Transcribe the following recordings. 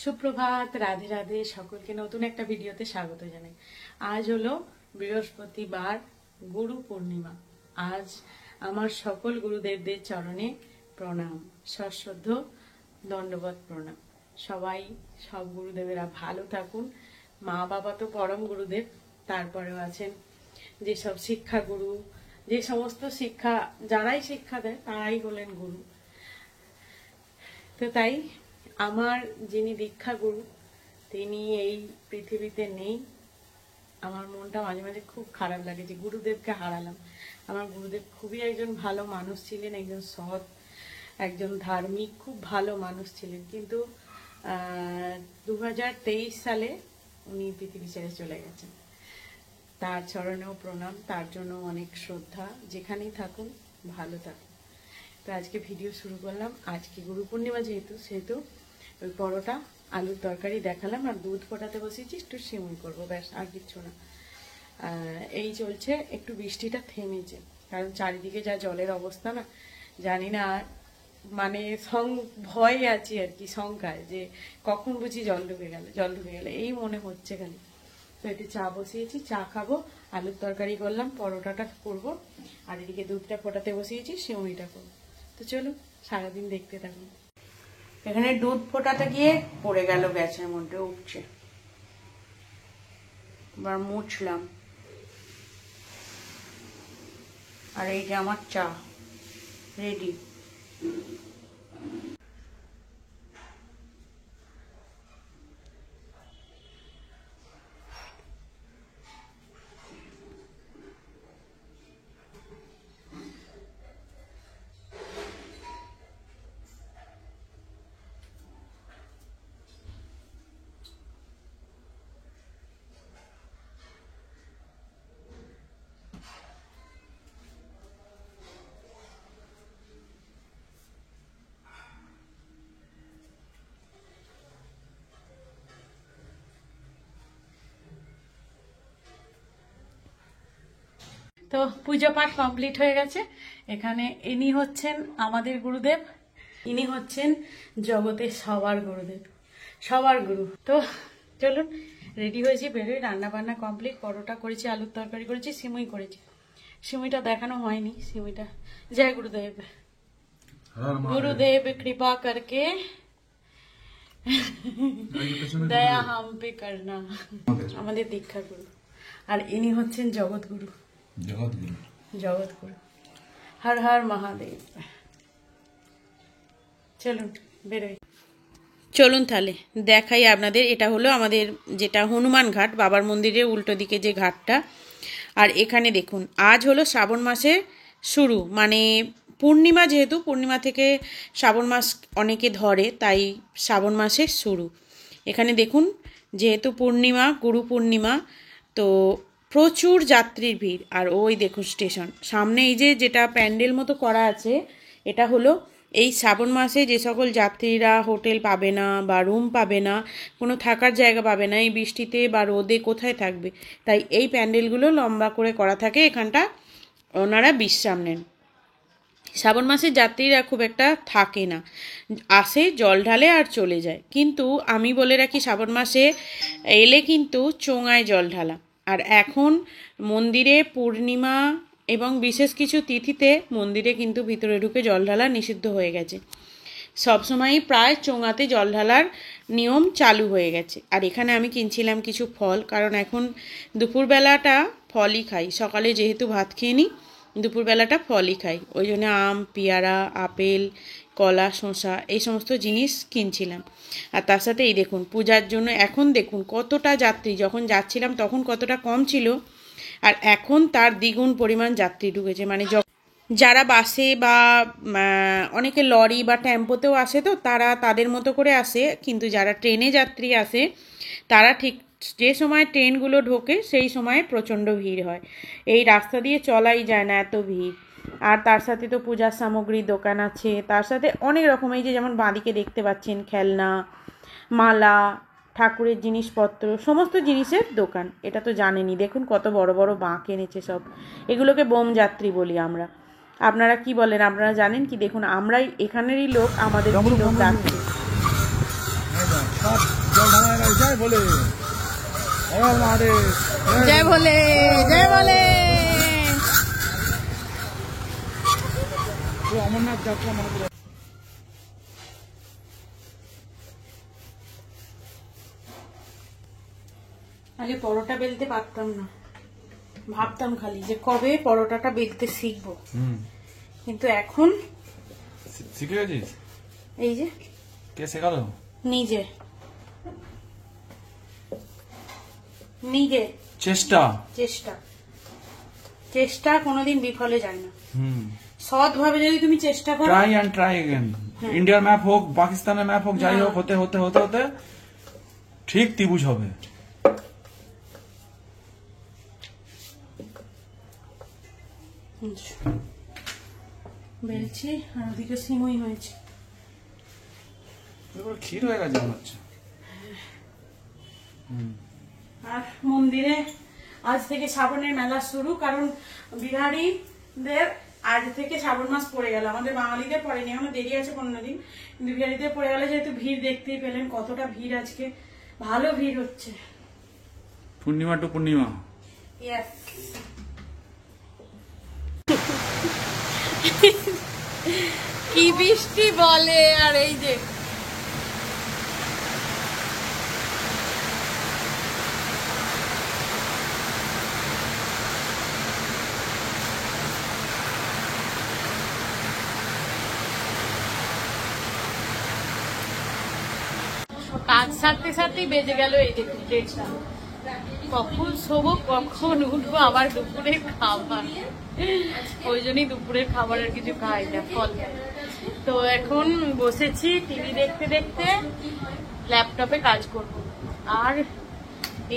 সুপ্রভাত, রাধে রাধে। সকলকে নতুন একটা ভিডিওতে স্বাগত জানাই। আজ হলো বৃহস্পতিবার, গুরু পূর্ণিমা। আজ আমার সকল গুরুদেবদের চরণে প্রণাম, সশ্রদ্ধ দণ্ডবত প্রণাম। সবাই, সব গুরুদেবেরা ভালো থাকুন। মা বাবা তো পরম গুরুদেব, তারপরেও আছেন যেসব শিক্ষা গুরু, যে সমস্ত শিক্ষা, যারাই শিক্ষা দেয় তারাই হলেন গুরু। তো তাই আমার যিনি দীক্ষা গুরু, তিনি এই পৃথিবীতে নেই। আমার মনটা মাঝে মাঝে খুব খারাপ লাগে যে গুরুদেবকে হারালাম। আমার গুরুদেব খুবই একজন ভালো মানুষ ছিলেন, একজন সৎ, একজন ধার্মিক, খুব ভালো মানুষ ছিলেন। কিন্তু 2023 সালে উনি পৃথিবী ছেড়ে চলে গেছেন। তার চরণেও প্রণাম, তার জন্য অনেক শ্রদ্ধা। যেখানেই থাকুন ভালো থাকুন। তো আজকে ভিডিও শুরু করলাম। আজকে গুরু পূর্ণিমা সেহেতু ওই পরোটা আলুর তরকারি দেখালাম, আর দুধ ফোটাতে বসেছি, একটু সিমুই করবো, ব্যাস, আর কিচ্ছু না। এই চলছে। একটু বৃষ্টিটা থেমেছে, কারণ চারিদিকে যা জলের অবস্থা না, জানি না, মানে ভয়ে আছি আর কি, শঙ্কায় যে কখন বুঝি জল ঢুকে গেলে এই মনে হচ্ছে খালি। তো একটু চা বসিয়েছি, চা খাবো, আলুর তরকারি করলাম, পরোটাটা করবো, আর এদিকে দুধটা ফোটাতে বসিয়েছি, সিমুইটা করবো। তো চলুন, সারাদিন দেখতে থাকুন। এখানে দুধ ফোটাতে গিয়ে পড়ে গেল, গ্যাসের মধ্যে উঠছে। এবার মুছলাম। আর এই যে আমার চা রেডি। তো পুজো পাঠ কমপ্লিট হয়ে গেছে। এখানে ইনি হচ্ছেন আমাদের গুরুদেব, ইনি হচ্ছেন জগতের সবার গুরুদেব, সবার গুরু। তো চলুন, রেডি হয়েছি, বেরোই। রান্না বান্না কমপ্লিট, পরোটা করেছি, আলুর তরকারি করেছি, সিমুই করেছি। সিমুইটা দেখানো হয়নি। সিমুইটা, জয় গুরুদেব। गुरुदेव कृपा करके দয়া হাম পে করনা। আমাদের দীক্ষা গুরু। আর ইনি হচ্ছেন জগৎগুরু, জগৎগুরু। হর হর মহাদেব। চলুন বেরোই। চলুন তাহলে দেখাই আপনাদের। এটা হলো আমাদের যেটা হনুমান ঘাট, বাবার মন্দিরের উল্টো দিকে যে ঘাটটা। আর এখানে দেখুন, আজ হলো শ্রাবণ মাসে শুরু, মানে পূর্ণিমা, যেহেতু পূর্ণিমা থেকে শ্রাবণ মাস অনেকে ধরে, তাই শ্রাবণ মাসের শুরু। এখানে দেখুন, যেহেতু পূর্ণিমা, গুরু পূর্ণিমা, তো প্রচুর যাত্রীর ভিড়। আর ওই দেখুন স্টেশন সামনে, এই যে যেটা প্যান্ডেল মতো করা আছে, এটা হলো এই শ্রাবণ মাসে যে সকল যাত্রীরা হোটেল পাবে না বা রুম পাবে না, কোনো থাকার জায়গা পাবে না, এই বৃষ্টিতে বা রোদে কোথায় থাকবে, তাই এই প্যান্ডেলগুলো লম্বা করে করা থাকে। এখানটা ওনারা বিশ্রাম নেন। শ্রাবণ মাসের যাত্রীরা খুব একটা থাকে না, আসে, জল ঢালে আর চলে যায়। কিন্তু আমি বলে রাখি, শ্রাবণ মাসে এলে কিন্তু চোঙায় জল ঢালা। আর এখন মন্দিরে পূর্ণিমা এবং বিশেষ কিছু তিথিতে মন্দিরে কিন্তু ভিতরে ঢুকে জল ঢালা নিষিদ্ধ হয়ে গেছে। সবসময়ই প্রায় চোঙাতে জল ঢালার নিয়ম চালু হয়ে গেছে। আর এখানে আমি কিনছিলাম কিছু ফল, কারণ এখন দুপুরবেলাটা ফলই খাই। সকালে যেহেতু ভাত খেয়ে নিই, দুপুরবেলাটা ফলই খাই, ওই জন্য আম, পেয়ারা, আপেল, কলা, শসা, এই সমস্ত জিনিস কিনছিলাম। আর তার সাথে এই দেখুন, পূজার জন্য এখন দেখুন কতটা যাত্রী, যখন যাচ্ছিলাম তখন কতটা কম ছিল, আর এখন তার দ্বিগুণ পরিমাণ যাত্রী ঢুকেছে। মানে যারা বাসে বা অনেকে লরি বা টেম্পোতেও আসে, তো তারা তাদের মতো করে আসে, কিন্তু যারা ট্রেনে যাত্রী আসে, তারা ঠিক যে সময় ট্রেনগুলো ঢোকে সেই সময় প্রচণ্ড ভিড় হয়। এই রাস্তা দিয়ে চলাই যায় না, এত ভিড়। আর তার সাথে তো পূজার সামগ্রীর দোকান আছে, তার সাথে অনেক রকম, এই যে যেমন বাঁদিকে দেখতে পাচ্ছেন খেলনা, মালা, ঠাকুরের জিনিসপত্র, সমস্ত জিনিসের দোকান। এটা তো জানেনই, দেখুন কত বড় বড় বাঁক এনেছে সব। এগুলোকে বোম যাত্রী বলি আমরা। আপনারা কি বলেন, আপনারা জানেন কি? দেখুন, আমরাই এখানেরই লোক, আমাদের লোক ডাকছে। जय भोले जय भोले जय भोले। अमरनाथ यात्रा मन করে আগে পরোটা বেলতে পারতাম না, ভাবতাম খালি যে কবে পরোটাটা বেলতে শিখবো, কিন্তু এখন শিখে গেছিস। এই যে কে শেখালো? নিজে নিজে চেষ্টা চেষ্টা চেষ্টা কোনোদিন বিফলে যায় না। সৎভাবে যদি তুমি চেষ্টা করো, ট্রাই এন্ড ট্রাই अगेन। ইন্ডিয়ার ম্যাপ হোক, পাকিস্তানের ম্যাপ হোক, যাই হোক, হতে হতে হতে হতে ঠিক ত্রিভুজ হবে। বেলছি আর ওদিকে সিমই হয়েছে, ক্ষীর হয়ে গেছে মনে হচ্ছে। আর মন্দিরে আজ থেকে শ্রাবণের মেলা শুরু, কারণ বিহারীদের আজ থেকে শ্রাবণ মাস পড়ে গেল, আমাদের বাঙালিদের পড়েনি, এখনো দেরি আছে 15 দিন, কিন্তু বিহারীদের পড়ে গেল। যেহেতু ভিড় দেখতেই পেলেন কতটা ভিড়, আজকে ভালো ভিড় হচ্ছে। পূর্ণিমা টু পূর্ণিমা। ইয়েস। কি বৃষ্টি বলে, আর এই যে কাজ সারতে সারতেই বেজে গেল এই যে 1:30টা। কখন শোবো কখন উঠবো, আবার দুপুরের খাবার, ওই জন্যই দুপুরের খাবারের কিছু খাই না, ফল খাই। তো এখন বসেছি টিভি দেখতে দেখতে, ল্যাপটপে কাজ করব। আর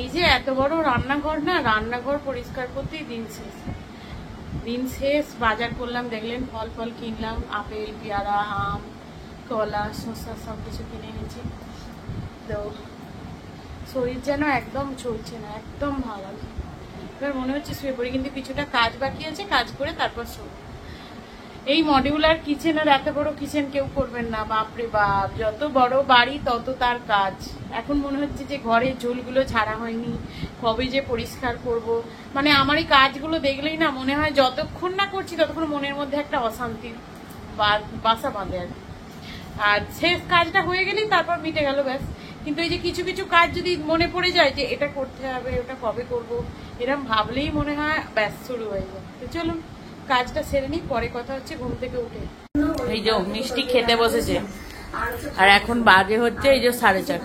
এই যে এত বড় রান্নাঘর না, রান্নাঘর পরিষ্কার করতেই দিন শেষ। বাজার করলাম, দেখলেন ফল ফল কিনলাম, আপেল, পেয়ারা, আম, কলা, শসা সব কিছু কিনে এনেছি। তো শরীর যেন একদম চলছে না, একদম ভালো। এবার মনে হচ্ছে শুয়ে পড়ি, কিন্তু কিছুটা কাজ বাকি আছে, কাজ করে তারপর শোবো। এই মডিউলার কিচেন আর এত বড় কিচেন কেউ করবেন না, বাপরে বাপ, যত বড় বাড়ি তত তার কাজ। এখন মনে হচ্ছে যে ঘরের ঝোলগুলো ছাড়া হয়নি, কবে যে পরিষ্কার করব। মানে আমার এই কাজগুলো দেখলেই না মনে হয় যতক্ষণ না করছি ততক্ষণ মনের মধ্যে একটা অশান্তির বাসা বাঁধে আর কি। আর শেষ কাজটা হয়ে গেলেই তারপর মিটে গেল, ব্যাস। কিন্তু এই যে কিছু কিছু কাজ যদি মনে পড়ে যায় যে এটা করতে হবে, ওটা কবে করব, এরকম ভাবলেই মনে হয় ব্যাস শুরু হয়ে যায়। তো চলুন কাজটা সেরে নিই, পরে কথা হচ্ছে ঘুম থেকে উঠে। এই যে মিষ্টি খেতে বসেছে, আর এখন বাজে হচ্ছে এই যে 4:30।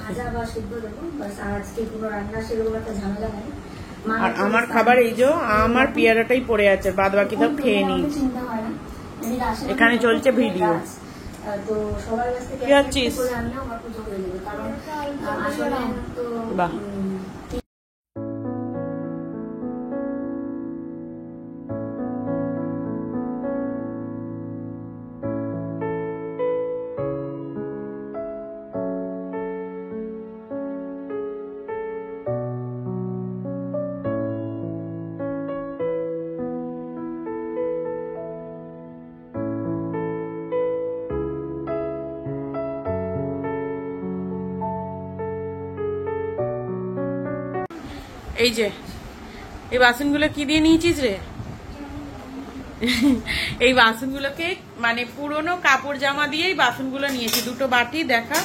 আর আমার খাবার এই যে আমার পেয়ারাটাই পড়ে আছে, বাদ বাকি সব খেয়ে নিয়েছি। এখানে চলছে ভিডিও। কি হচ্ছিস? বাহ, এই যে এই বাসনগুলো কি দিয়ে নিয়েছিস রে? এই বাসনগুলোকে মানে পুরনো কাপড় জামা দিয়েই বাসনগুলো নিয়েছি। দুটো বাটি দেখা,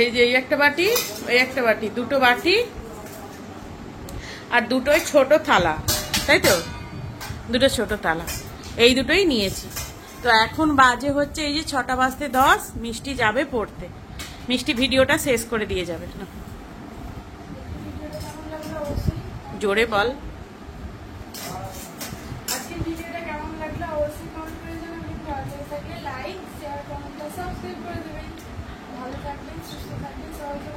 এই যে এই একটা বাটি, এই একটা বাটি, দুটো বাটি আর দুটোই ছোট থালা, তাই তো, দুটো ছোট থালা, এই দুটোই নিয়েছি। তো এখন বাজে হচ্ছে এই যে 6:10, মিষ্টি যাবে পড়তে। মিষ্টি ভিডিওটা শেষ করে দিয়ে যাবে না, জোরে বল। আজকের ভিডিওটা কেমন লাগলো অবশ্যই কমেন্ট করে জানাবেন, ভালো লাগলে লাইক শেয়ার কমেন্ট সাবস্ক্রাইব করে দেবেন। ভালো থাকবেন, সুস্থ থাকবেন, সবাইকে